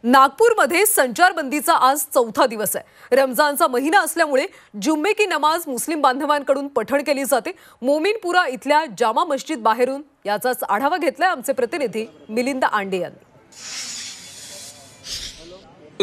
नागपूरमध्ये संचारबंदीचा आज चौथा दिवस आहे। रमजानचा महिना असल्यामुळे जुम्मे की नमाज मुस्लिम बांधवांकडून पठण केली जाते। मोमीनपुरा इथल्या जामा मस्जिद बाहेरून याचाच आढावा घेतलाय आमचे प्रतिनिधी मिलिंद आंडे यांनी।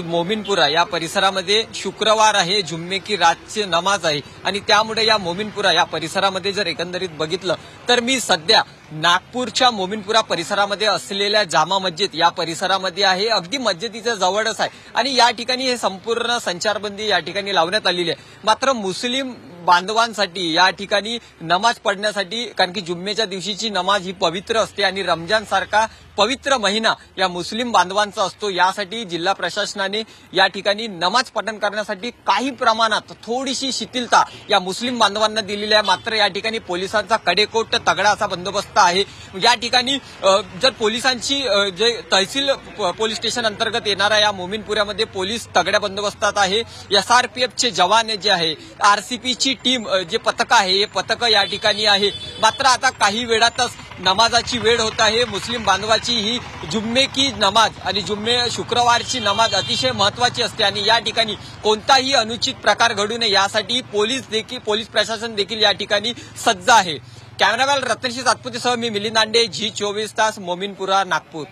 मोमीनपुरा या परिसरामध्ये शुक्रवार आहे, जुम्मे की रातची नमाज आहे आणि त्यामुळे या मोमीनपुरा या परिसरामध्ये जर एकंदरीत बघितलं तर मी सध्या नागपूरच्या मोमीनपुरा परिसरामध्ये असलेल्या जामा मस्जिद या परिसरामध्ये आहे। अगदी मस्जिदीच्या जवळच आहे आणि या ठिकाणी हे संपूर्ण संचारबंदी या ठिकाणी लावण्यात आलेली आहे। मात्र मुस्लिम बांधवांसाठी या ठिकाणी नमाज पढ़ण्यासाठी, कारण की जुम्मेच्या दिवशीची नमाज ही पवित्र असते आणि रमजान सारखा पवित्र महिना या मुस्लिम बांधवांचा असतो, यासाठी जिल्हा प्रशासनाने या ठिकाणी नमाज पठण करण्यासाठी काही प्रमाणात थोडीशी शिथिलता या मुस्लिम बांधवांना दिलेली आहे। मात्र या ठिकाणी पोलिसांचा कडेकोट तगडा असा बंदोबस्त आहे। या ठिकाणी जर पोलिसांची जे तहसील पोलीस स्टेशन अंतर्गत येणाऱ्या या मोमीनपुऱ्यामध्ये पोलीस तगड्या बंदोबस्तात आहे। SRPFचे जवान जे आहे, RCPची टीम जे पथक आहे, हे पथक या ठिकाणी आहे। मात्र आता काही वेळातच नमाजाची वेळ होत आहे। मुस्लिम बांधवाची ही जुम्मे की नमाज आणि जुम्मे शुक्रवारची नमाज अतिशय महत्वाची असते आणि या ठिकाणी कोणताही अनुचित प्रकार घडू नये यासाठी पोलीस प्रशासन देखील या ठिकाणी सज्ज आहे। कॅमेरामॅन रत्नश्री सातपुतेसह मी मिलिंद आंडे, G24 तास, मोमीनपुरा, नागपूर।